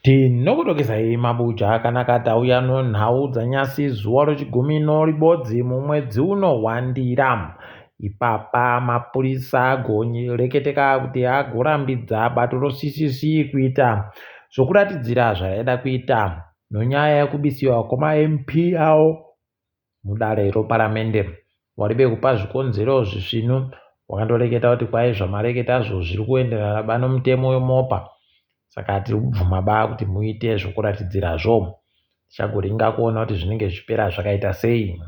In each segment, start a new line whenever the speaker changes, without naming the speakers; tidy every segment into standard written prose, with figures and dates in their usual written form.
Tinokutokezai mabuja akanaka tauya nhau dzanyasi zuva rechigumi ribodzi mumwedzi uno waNdira. Ipapa mapurisa agoreketeka kuti agorambidza bato roCCC kuita zvokuratidzira zvaraida kuita nonyaya yekubisiwa kwamaMP avo mudare reparamende. Waribe kupa zvikonzero zvisvinu wakandoreketa kuti kwai zvamareketazvo zviri kuenderana bano mutemo wemopa. Saka tiri kubvuma kuti muite zvokuratidzirazvo. Tichagoringa kuona kuti zvinenge zvipera zvakaita sei.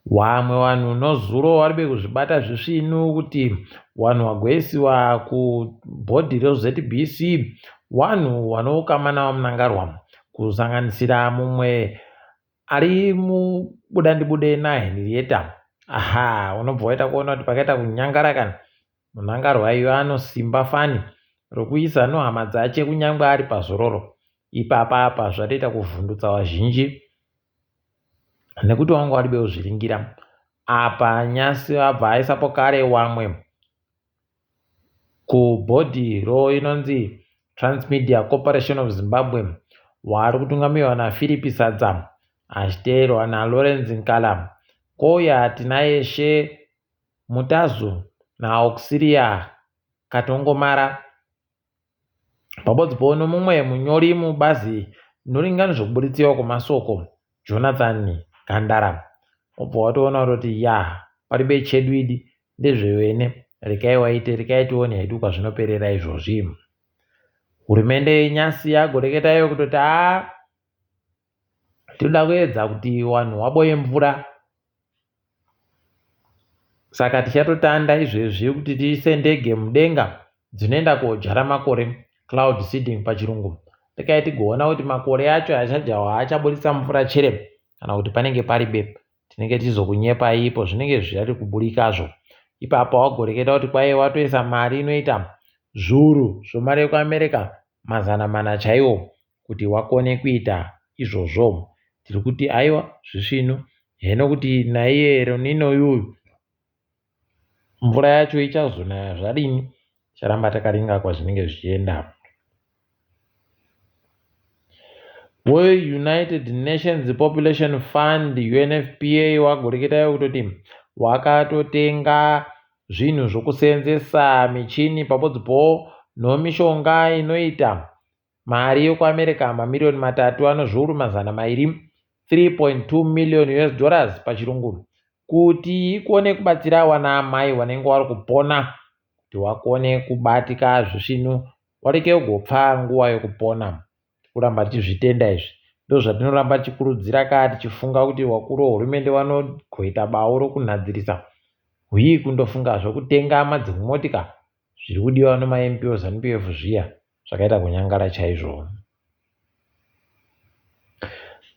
Wamwe vanhu nozuro waribe kuzvibata zvisvinu kuti vanhu vagoisiwa kubhodhi reZBC vanhu vanoukama navo munangarwa kusanganisira mumwe ari mubudandibude naHenrietta. Unobva waita kuona kuti pakaita kunyangara kana munangarwa iyo anosimba fani rokuisa nohama dzache kunyangwe ari pazororo. Ipapa zvatoita kuvhundutsa vazhinji nekuti wangu waribe kuzviringira. Apa nyasi abva aisapo kare wamwe kubhodhi inonzi Transmedia Corporation of Zimbabwe wari kutungamirwa naPhilip Sadza achiteerwa naLawrence Nkala. Koya tinayeshe Mutazu naAuxilia Katongomara. Pabodzi pono mumwe munyori mubazi rinoringana zvokubuditsiwa kwemasoko Jonathan Gandara. Obva watoona kuti paribe chedu idi ndezvewene rekaitione hedu kwazvinoperera izvozvi. Hurumende yenyasi yagoreketayo kutoti tinoda kuedza kuti vanhu vaboye mvura. Saka tichatotanda izvezvi kuti tiise ndege mudenga dzinoenda kojara makore, cloud seeding pachirungu. Rekai tigoona kuti makore acho achajawa achabudisa mvura chere kana kuti panenge paribe. Tinenge tizokunyepa ipo zvinenge zviri kuburikazvo. Ipapo wagoreketa kuti kwai watoisa mari inoita zviuru zvemari yekuAmerica 400 chaiwo kuti wakone kuita izvozvo. Tiri kuti aiwa zvisvinu heno kuti naiye Ronino yuyu mvura yacho ichazonaya zvadini. Charamba takaringa kwazvinenge zvichienda. United Nations Population Fund UNFPA wagoreketayo kutoti wakatotenga zvinhu zvokuseenzesa michini pabodzipo nomishonga inoita mari yekuAmerica mamiliyoni 3 anozviuru 200 $3.2 million pachirungu kuti ikone kubatsira wana amai wanenge wari kupona kuti wakone kubatika zvisvinu wareke kugopfa nguva yekupona. Kuramba tichizvitenda izvi ndozvatinoramba tichikurudzira kati tichifunga kuti wakuru wehurumende vanogoita bawo rokunhadzirisa kundofunga zvokutenga madzimotika zviri kudiwa nemaMP oZANU-PF zviya zvakaita kunyangara chaizvo.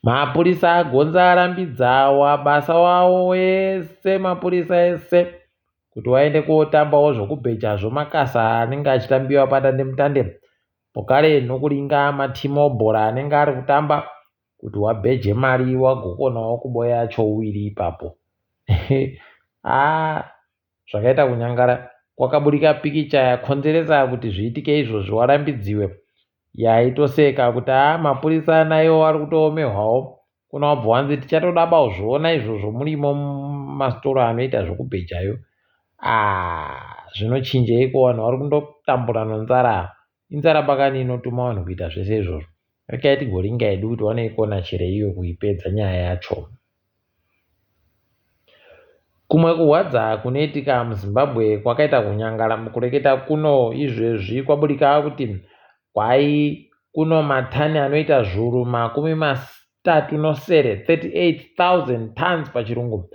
Mapurisa agonza arambidza basa wavo wese mapurisa ese kuti waende kotambawo zvokubhejazvo makasa anenge achitambiwa padandemutande. Pokare nokuringa matimu obhora anenge ari kutamba kuti wabheje mari wagokonawo kuboya chouwiri ipapo. Zvakaita kunyangara. Kwakaburika pikicha yakonzeresa kuti zviitike izvozvo warambidziwe yaitoseka kuti mapurisa nayo ari kutoomehwawo. Kuna wabva wanzi tichatoda kuzviona izvozvo murimo mumasitoro anoita zvokubhejayo. Zvinochinjeiko vanhu vari kundotambura nenzara. Inzara pakani inotuma vanhu kuita zvese izvozvo. Rekai tigoringa hedu kuti vanoikona chere iyo kuipedza nyaya yacho. Kumwe kuhwadza kunoitika muZimbabwe kwakaita kunyangara mukureketa kuno izvezvi kwaburika kuti kwai kuno matani anoita zviuru 39 38,000 tons pachirungu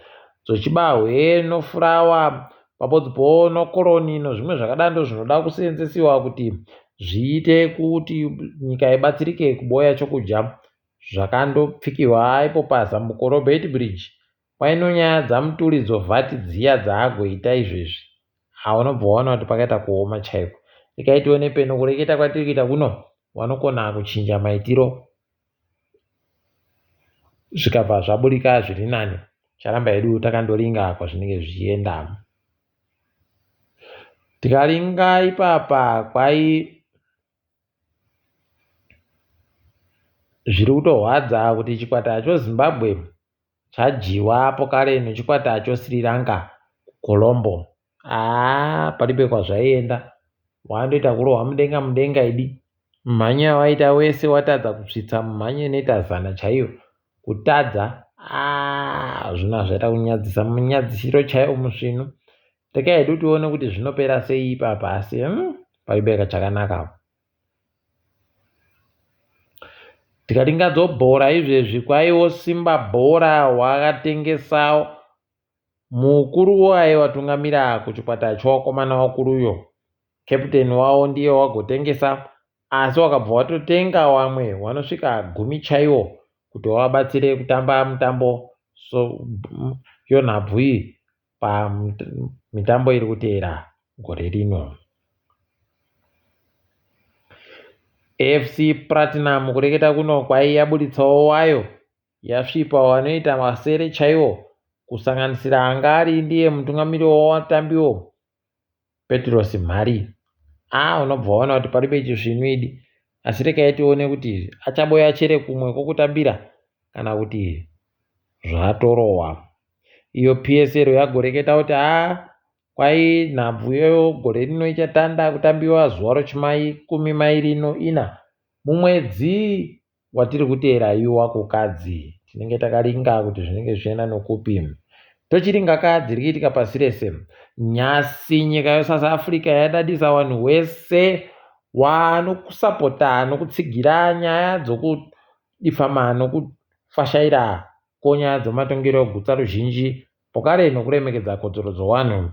dzochibahwe nofurawa pabodzipo nokoroni nezvimwe zvakadaro zvinoda kuseenzesiwa kuti zviite kuti nyika ibatsirike kuboya chokudya zvakandopfikiwa ipo pazambuko Robert Bridge. Paino nyaya dzamuturidzo vhati dziya dzaagoita izvezvi. Unobva waona kuti pakaita kuoma chaiko. Ikaitione peno kureketa kwatiri kuita kuno vanokona kuchinja maitiro zvikabva zvaburika zviri nani. Charamba hedu takandoringa kwazvinenge zvichienda. Tikaringa ipapa kwai zviri kutorwadza kuti chikwata choZimbabwe chajiwa pokare nechikwata choSri Lanka Colombo. Palibe kwazvaienda, wandoita kurohwa mudenga idi. Mhanyo yawaita wese watadza kusvitsa mhanyo inoita zana chaiyo kutadza. Zvona zvaita kunyadzisa, munyadzisiro chaiwo musvinu. Takaida tione kuti zvinopera sei ipapa, asi palibe chakanaka. Tikaringa dzobhora izvezvi kwaiwo Simba bhora wakatengesawo mukuru wayo watungamira kuchikwata chevakomana vakuruyo. Captain wavo ndiye wagotengesa, asi wakabva watotenga wamwe wanosvika 10 chaiwo kuti wabatsire kutamba mutambo yonhabvu iyi pamitambo iri kuteera gore rino. FC Platinum kureketa kuno kwai yabuditsawo wayo yasvipa wanoita masere chaiwo, kusanganisira anga ari ndiye mutungamiri wawatambiwo Petros Mhari. Unobva waona kuti palibe chizvinu idi, asi rekai tione kuti achaboya chere kumwe kwokutambira kana kuti zvatorohwa. Iyo PSL yagoreketa kuti kwai nhabvu iyoyo gore rino ichatanda kutambiwa zuva ro14 mumwedzi watiri kuteera iwa kukadzi. Tinenge takaringa kuti zvinenge zvichienda nokupi. Tochiringa kadzi rikiitika pasi rese. Nyasi nyika yeSouth Africa yadadisa vanhu wese wanokusapota nokutsigira nyaya dzokudifama nokufashaira konyaya dzematongero egutsa ruzhinji pokare nokuremekedza kodzero dzowanhu.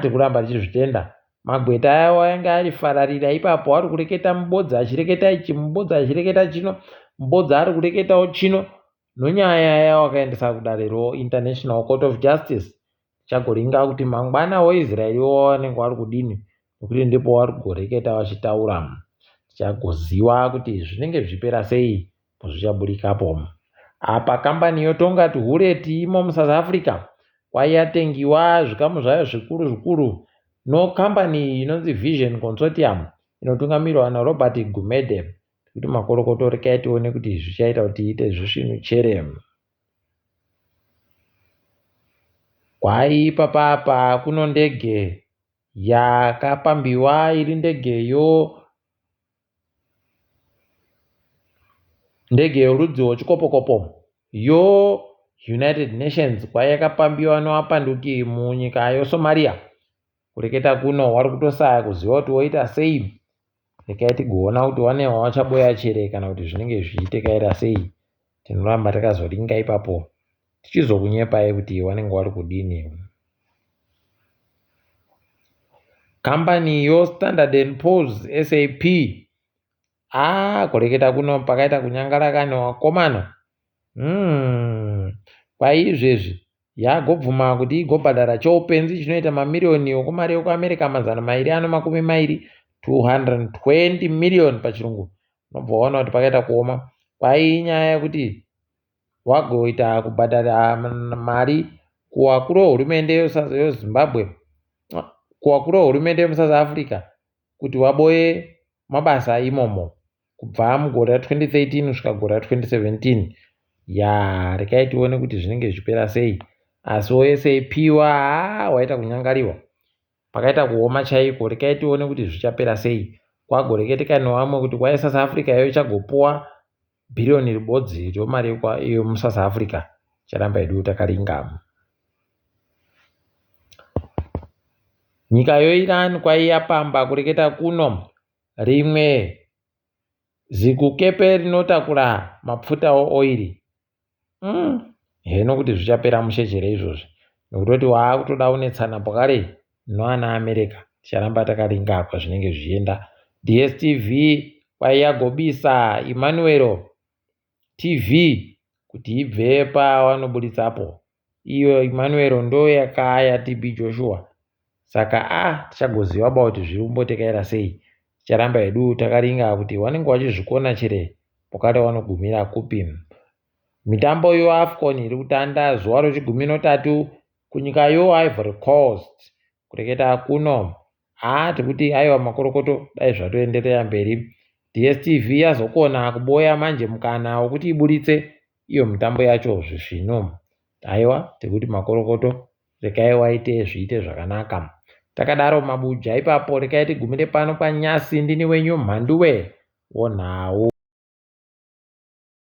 Tikuramba tichizvitenda. Magweta ayo yanga ari fararira ipapo, ari kureketa mubodzi achireketa ichi, mubodzi achireketa chino, mubodzi ari kureketawo chino, nonyaya yawakaendesa kudarero International Court of Justice. Chagoringa kuti mangwana weIsraeri wanenge wari kudini, nokuti ndipo wari kugoreketa wachitaura. Tichagoziva kuti zvinenge zvipera sei muzvichaburikapo. Apa kambani yotonga tuhureti imo muSouth Africa kwaiyatengiwa zvikamu zvayo zvikuru kambani inonzi Vision Consortium inotungamirwa naRobert Gumede. Kuti makorokoto rekai tione kuti zvichaita kuti tiite zvisvinu chere. Kwai papapa kuno ndege yakapambiwa, iri ndege yorudzi rwechikopokopo United Nations kwai yakapambiwa nevapanduki munyika yeSomalia. Kureketa kuno wari kutosaya kuziva kuti woita sei. Rekai tigoona kuti wanewa wachaboya chere kana kuti zvinenge zvichitekaira sei. Tinoramba takazoringa ipapo tichizokunyepai kuti wanenge wari kudini. Kambani yoStandard & Poor's SAP kureketa kuno pakaita kunyangaraka nevakomana. Kwai izvezvi yagobvuma kuti igobhadhara choupenzi chinoita mamirioni okumari ekuAmerica 220 220 million pachirungu. Unobva waona kuti pakaita kuoma. Kwai inyaya yekuti wagoita kubhadhara mari kuwakuru wehurumende yeZimbabwe, kuwakuru wehurumende yemuSouth Africa kuti waboye mabasa imomo kubva mugore ra2013 kusvika gore ra2017. Rekai tione kuti zvinenge zvipera sei. Asi SAP waita kunyangariwa, pakaita kuoma chaiko. Rekai tione kuti zvichapera sei. Kwagoreketeka nevamwe kuti kwai South Africa iyo ichagopuwa bhirioni ribodzi remari iyo muSouth Africa. Charamba edu takaringa. Nyika yoIran kwai yapamba kureketa kuno rimwe zikukepe rinotakura mapfuta oili. Heno kuti zvichapera mushejere izvozvi, nokutoti waakutoda unetsana pokare noana America. Ticharamba takaringa kwazvinenge zvichienda. DSTV kwai yagobisa Emmanuel TV kuti ibve pawanobuditsapo. Iyo Emmanuel ndo yakaya TB Joshua. Saka tichagoziva kuti zviri kumbotekaira sei. Ticharamba edu takaringa kuti wanenge wachizvikona chere pokare wanogumira kupi. Mitambo yoAFCON iri kutanda zuva ro13 kunyika yoIvory Coast. Kureketa kuno tikuti aiwa makorokoto dai zvatoenderera mberi. DSTV yazokona kuboya manje mukana wekuti iburitse iyo mitambo yacho zvino. Aiwa tekuti makorokoto rekai waite zviite zvakanaka. Takadaro mabuja ipapo rekai tigumire pano panyasi. Ndini wenyu Mhanduwe Wenhau.